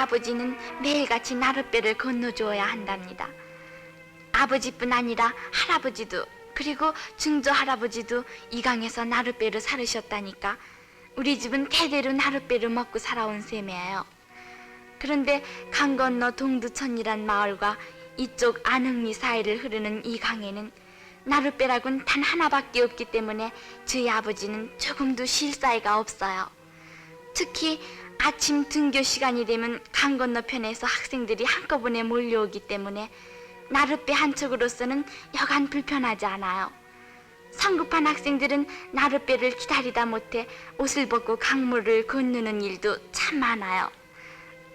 아버지는 매일같이 나룻배를 건너주어야 한답니다. 아버지뿐 아니라 할아버지도 그리고 증조 할아버지도 이 강에서 나룻배를 사르셨다니까 우리 집은 대대로 나룻배를 먹고 살아온 셈이에요. 그런데 강 건너 동두천이란 마을과 이쪽 안흥리 사이를 흐르는 이 강에는 나룻배라곤 단 하나밖에 없기 때문에 저희 아버지는 조금도 쉴 사이가 없어요. 특히 아침 등교 시간이 되면 강 건너편에서 학생들이 한꺼번에 몰려오기 때문에 나룻배 한 척으로서는 여간 불편하지 않아요. 성급한 학생들은 나룻배를 기다리다 못해 옷을 벗고 강물을 건너는 일도 참 많아요.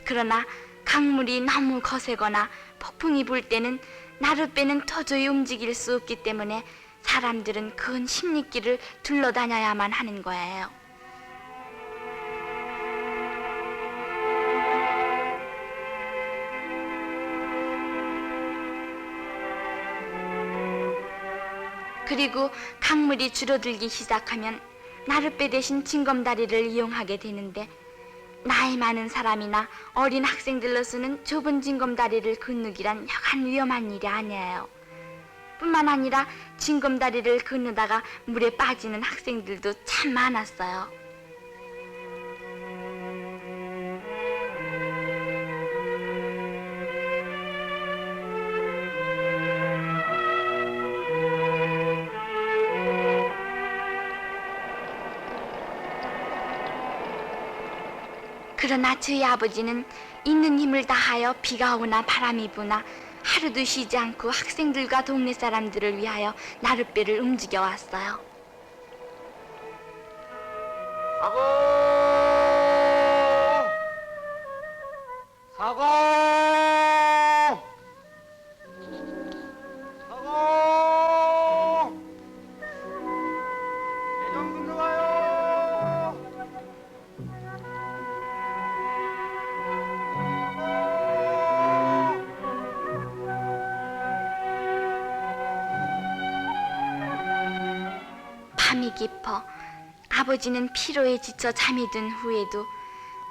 그러나 강물이 너무 거세거나 폭풍이 불 때는 나룻배는 도저히 움직일 수 없기 때문에 사람들은 큰 십리길을 둘러다녀야만 하는 거예요. 그리고 강물이 줄어들기 시작하면 나룻배 대신 징검다리를 이용하게 되는데 나이 많은 사람이나 어린 학생들로서는 좁은 징검다리를 건너기란 여간 위험한 일이 아니에요. 뿐만 아니라 징검다리를 건너다가 물에 빠지는 학생들도 참 많았어요. 그러나 저희 아버지는 있는 힘을 다하여 비가 오나 바람이 부나 하루도 쉬지 않고 학생들과 동네 사람들을 위하여 나룻배를 움직여 왔어요. 사고! 사고! 사고! 예정군 들어가요! 밤이 깊어 아버지는 피로에 지쳐 잠이 든 후에도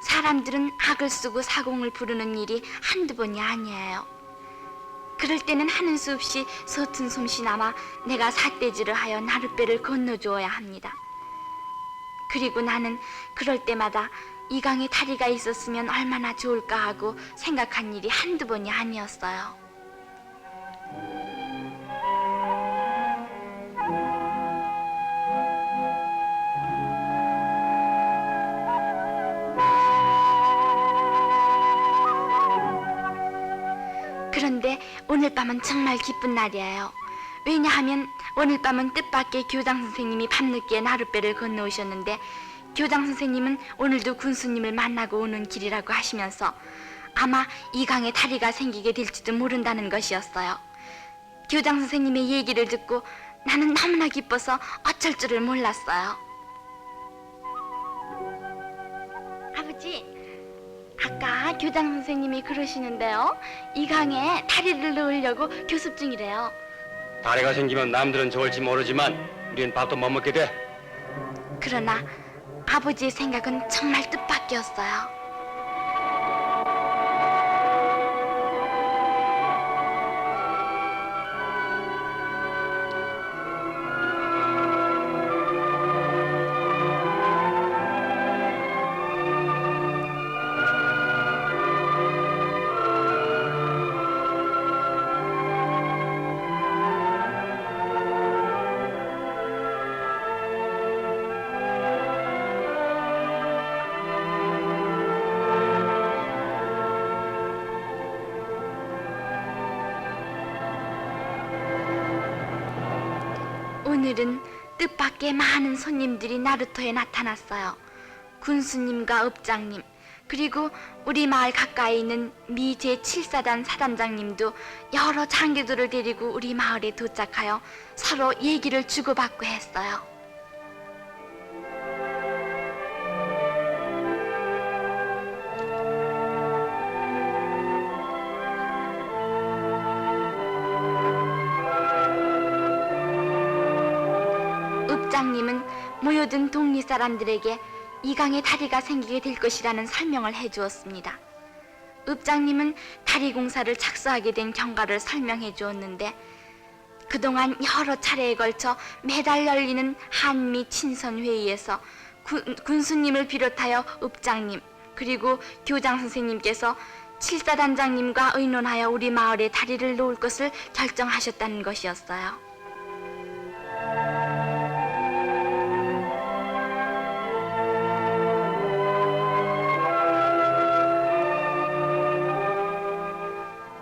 사람들은 악을 쓰고 사공을 부르는 일이 한두 번이 아니에요. 그럴 때는 하는 수 없이 서툰 솜씨나마 내가 삿대질을 하여 나룻배를 건너주어야 합니다. 그리고 나는 그럴 때마다 이 강에 다리가 있었으면 얼마나 좋을까 하고 생각한 일이 한두 번이 아니었어요. 그런데 오늘 밤은 정말 기쁜 날이에요. 왜냐하면 오늘 밤은 뜻밖의 교장 선생님이 밤늦게 나룻배를 건너오셨는데 교장 선생님은 오늘도 군수님을 만나고 오는 길이라고 하시면서 아마 이 강에 다리가 생기게 될지도 모른다는 것이었어요. 교장 선생님의 얘기를 듣고 나는 너무나 기뻐서 어쩔 줄을 몰랐어요. 아버지, 아까 교장 선생님이 그러시는데요, 이 강에 다리를 넣으려고 교습 중이래요. 다리가 생기면 남들은 좋을지 모르지만 우린 밥도 못 먹게 돼. 그러나 아버지의 생각은 정말 뜻밖이었어요. 오늘은 뜻밖의 많은 손님들이 나루터에 나타났어요. 군수님과 읍장님, 그리고 우리 마을 가까이 있는 미 제7사단 사단장님도 여러 장교들을 데리고 우리 마을에 도착하여 서로 얘기를 주고받고 했어요. 읍장님은 모여든 동리 사람들에게 이 강에 다리가 생기게 될 것이라는 설명을 해주었습니다. 읍장님은 다리 공사를 착수하게 된 경과를 설명해 주었는데 그동안 여러 차례에 걸쳐 매달 열리는 한미 친선 회의에서 군수님을 비롯하여 읍장님 그리고 교장 선생님께서 칠사단장님과 의논하여 우리 마을에 다리를 놓을 것을 결정하셨다는 것이었어요.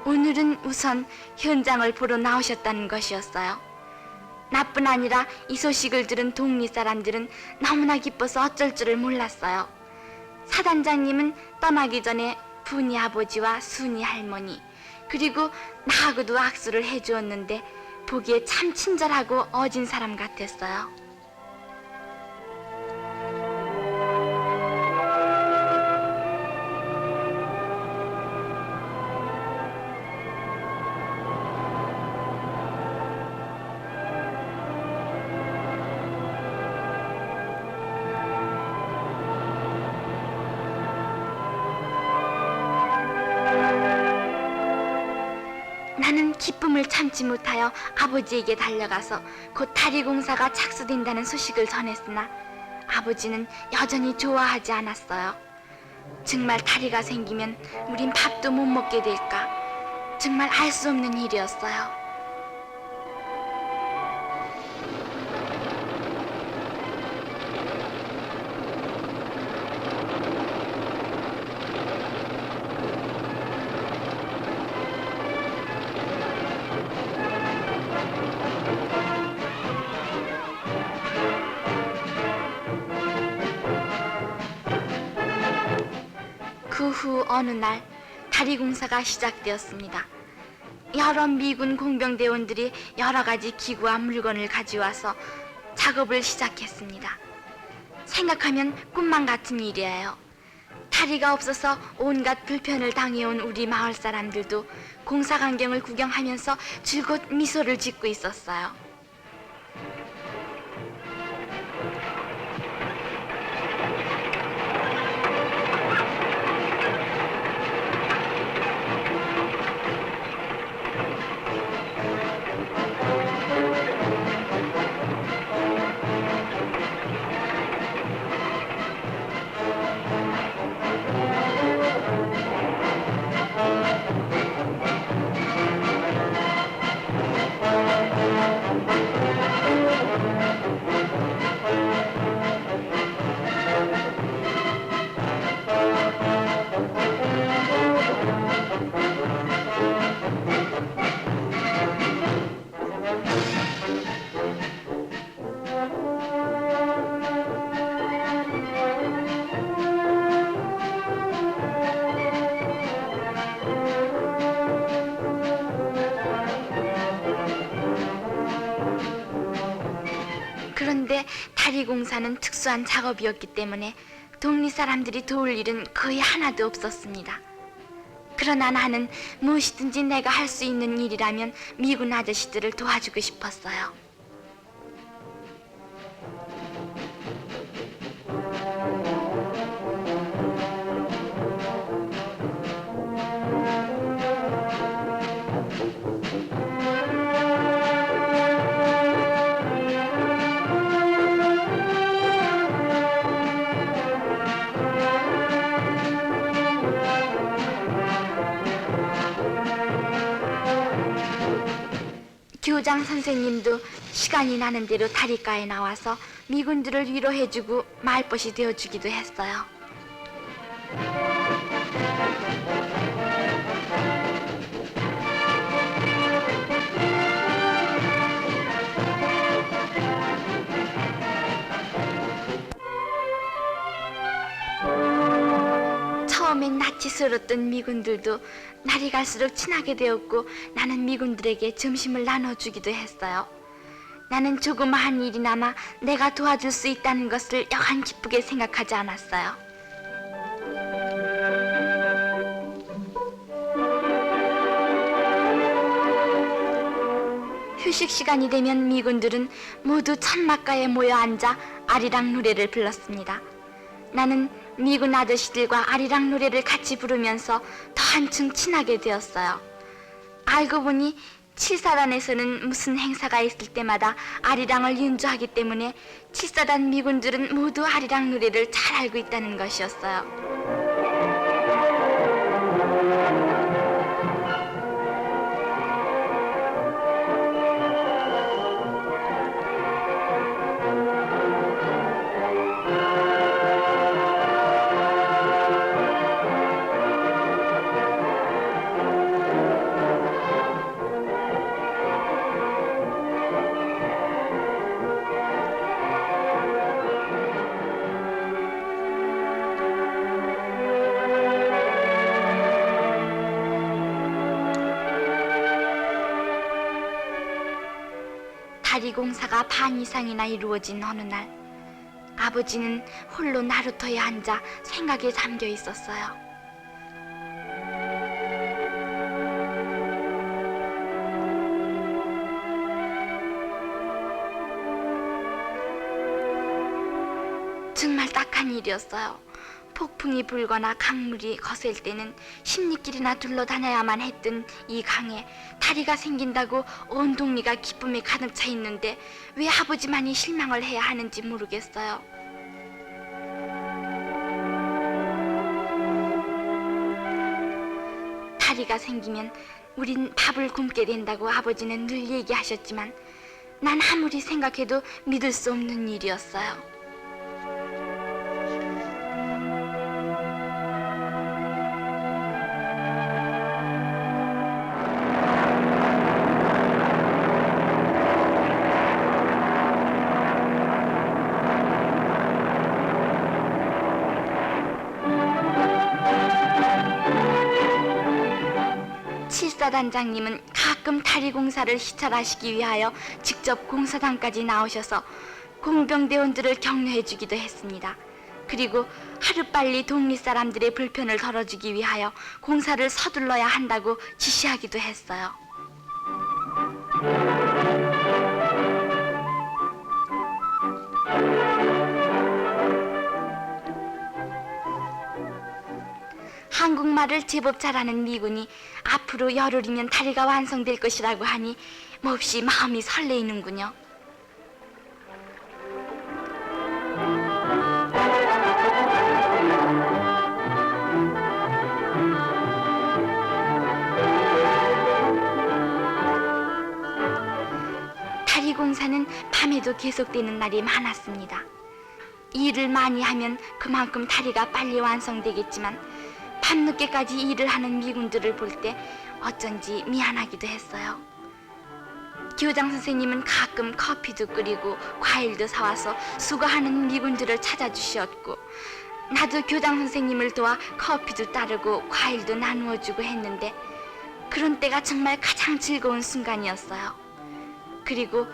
오늘은 우선 현장을 보러 나오셨다는 것이었어요. 나뿐 아니라 이 소식을 들은 동리 사람들은 너무나 기뻐서 어쩔 줄을 몰랐어요. 사단장님은 떠나기 전에 분이 아버지와 순이 할머니 그리고 나하고도 악수를 해주었는데 보기에 참 친절하고 어진 사람 같았어요. 나는 기쁨을 참지 못하여 아버지에게 달려가서 곧 다리 공사가 착수된다는 소식을 전했으나 아버지는 여전히 좋아하지 않았어요. 정말 다리가 생기면 우린 밥도 못 먹게 될까? 정말 알 수 없는 일이었어요. 그 후 어느 날 다리 공사가 시작되었습니다. 여러 미군 공병대원들이 여러 가지 기구와 물건을 가져와서 작업을 시작했습니다. 생각하면 꿈만 같은 일이에요. 다리가 없어서 온갖 불편을 당해온 우리 마을 사람들도 공사 광경을 구경하면서 줄곧 미소를 짓고 있었어요. 그런데 다리 공사는 특수한 작업이었기 때문에 동리 사람들이 도울 일은 거의 하나도 없었습니다. 그러나 나는 무엇이든지 내가 할 수 있는 일이라면 미군 아저씨들을 도와주고 싶었어요. 교장 선생님도 시간이 나는 대로 다리가에 나와서 미군들을 위로해주고 말벗이 되어주기도 했어요. 처음엔 낯이 미군들도 날이 갈수록 친하게 되었고 나는 미군들에게 점심을 나눠주기도 했어요. 나는 조그마한 일이나마 내가 도와줄 수 있다는 것을 여간 기쁘게 생각하지 않았어요. 휴식 시간이 되면 미군들은 모두 천막가에 모여 앉아 아리랑 노래를 불렀습니다. 나는 미군 아저씨들과 아리랑 노래를 같이 부르면서 더 한층 친하게 되었어요. 알고 보니 7사단에서는 무슨 행사가 있을 때마다 아리랑을 연주하기 때문에 7사단 미군들은 모두 아리랑 노래를 잘 알고 있다는 것이었어요. 다리 공사가 반 이상이나 이루어진 어느 날, 아버지는 홀로 나루터에 앉아 생각에 잠겨 있었어요. 정말 딱한 일이었어요. 폭풍이 불거나 강물이 거셀 때는 10리길이나 둘러다녀야만 했던 이 강에 다리가 생긴다고 온 동리가 기쁨에 가득 차 있는데 왜 아버지만이 실망을 해야 하는지 모르겠어요. 다리가 생기면 우린 밥을 굶게 된다고 아버지는 늘 얘기하셨지만 난 아무리 생각해도 믿을 수 없는 일이었어요. 칠사단장님은 가끔 다리 공사를 시찰하시기 위하여 직접 공사장까지 나오셔서 공병대원들을 격려해 주기도 했습니다. 그리고 하루빨리 동리 사람들의 불편을 덜어주기 위하여 공사를 서둘러야 한다고 지시하기도 했어요. 한국말을 제법 잘하는 미군이 앞으로 열흘이면 다리가 완성될 것이라고 하니 몹시 마음이 설레이는군요. 다리 공사는 밤에도 계속되는 날이 많았습니다. 일을 많이 하면 그만큼 다리가 빨리 완성되겠지만 밤늦게까지 일을 하는 미군들을 볼 때 어쩐지 미안하기도 했어요. 교장 선생님은 가끔 커피도 끓이고 과일도 사와서 수고하는 미군들을 찾아주셨고 나도 교장 선생님을 도와 커피도 따르고 과일도 나누어주고 했는데 그런 때가 정말 가장 즐거운 순간이었어요. 그리고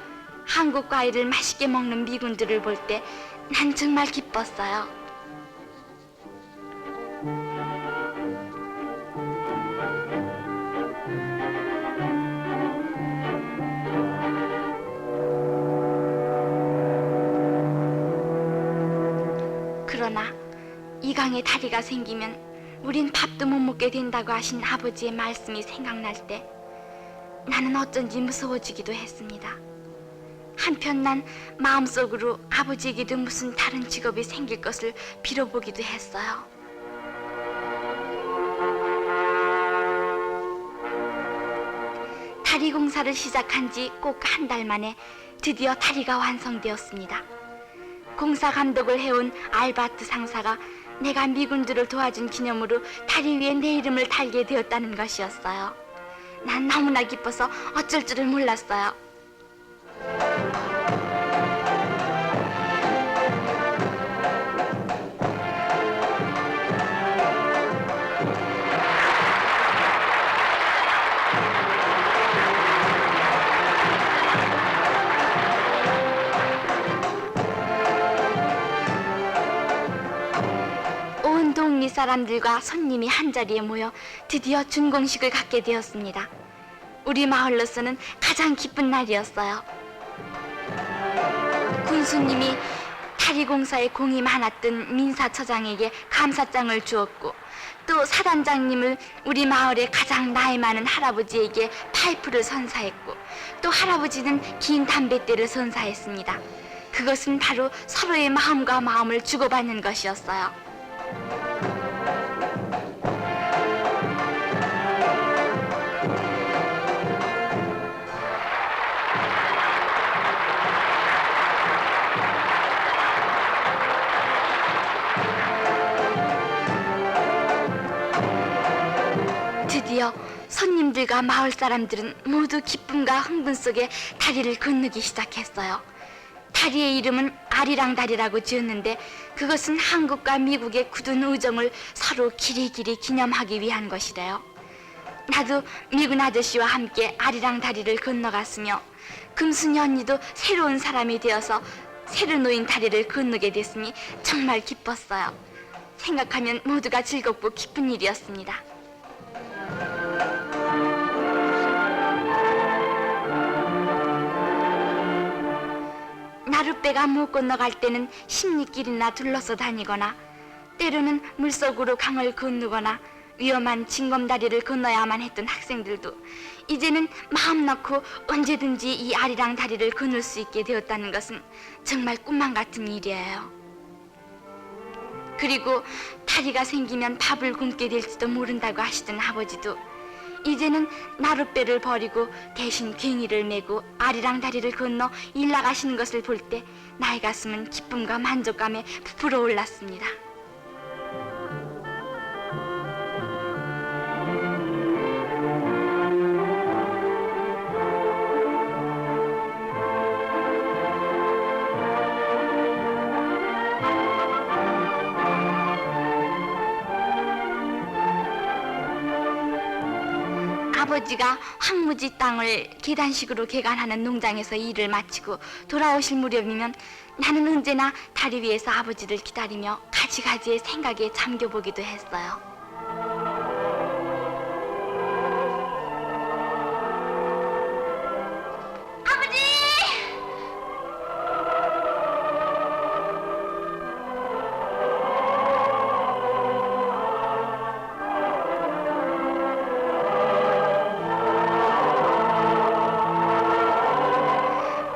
한국 과일을 맛있게 먹는 미군들을 볼 때 난 정말 기뻤어요. 그러나 이 강에 다리가 생기면 우린 밥도 못 먹게 된다고 하신 아버지의 말씀이 생각날 때 나는 어쩐지 무서워지기도 했습니다. 한편 난 마음속으로 아버지에게도 무슨 다른 직업이 생길 것을 빌어보기도 했어요. 다리 공사를 시작한 지 꼭 한 달 만에 드디어 다리가 완성되었습니다. 공사 감독을 해온 알바트 상사가 내가 미군들을 도와준 기념으로 다리 위에 내 이름을 달게 되었다는 것이었어요. 난 너무나 기뻐서 어쩔 줄을 몰랐어요. 온 동리 사람들과 손님이 한자리에 모여 드디어 준공식을 갖게 되었습니다. 우리 마을로서는 가장 기쁜 날이었어요. 군수님이 다리 공사에 공이 많았던 민사처장에게 감사장을 주었고, 또 사단장님을 우리 마을의 가장 나이 많은 할아버지에게 파이프를 선사했고, 또 할아버지는 긴 담뱃대를 선사했습니다. 그것은 바로 서로의 마음과 마음을 주고받는 것이었어요. 드디어 손님들과 마을 사람들은 모두 기쁨과 흥분 속에 다리를 건너기 시작했어요. 다리의 이름은 아리랑 다리라고 지었는데, 그것은 한국과 미국의 굳은 우정을 서로 길이길이 기념하기 위한 것이래요. 나도 미군 아저씨와 함께 아리랑 다리를 건너갔으며, 금순이 언니도 새로운 사람이 되어서 새로 놓인 다리를 건너게 됐으니 정말 기뻤어요. 생각하면 모두가 즐겁고 기쁜 일이었습니다. 나룻배가 못 건너갈 때는 십리길이나 둘러서 다니거나, 때로는 물속으로 강을 건너거나 위험한 징검다리를 건너야만 했던 학생들도 이제는 마음 놓고 언제든지 이 아리랑 다리를 건널 수 있게 되었다는 것은 정말 꿈만 같은 일이에요. 그리고 다리가 생기면 밥을 굶게 될지도 모른다고 하시던 아버지도 이제는 나룻배를 버리고 대신 괭이를 메고 아리랑 다리를 건너 일 나가시는 것을 볼 때 나의 가슴은 기쁨과 만족감에 부풀어 올랐습니다. 아버지가 황무지 땅을 계단식으로 개간하는 농장에서 일을 마치고 돌아오실 무렵이면 나는 언제나 다리 위에서 아버지를 기다리며 가지가지의 생각에 잠겨보기도 했어요. 아버지!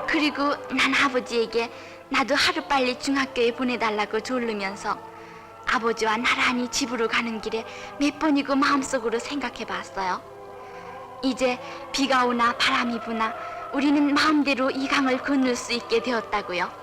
그리고 난 아버지에게 나도 하루빨리 중학교에 보내달라고 졸르면서 아버지와 나란히 집으로 가는 길에 몇 번이고 마음속으로 생각해 봤어요. 이제 비가 오나 바람이 부나 우리는 마음대로 이 강을 건널 수 있게 되었다고요.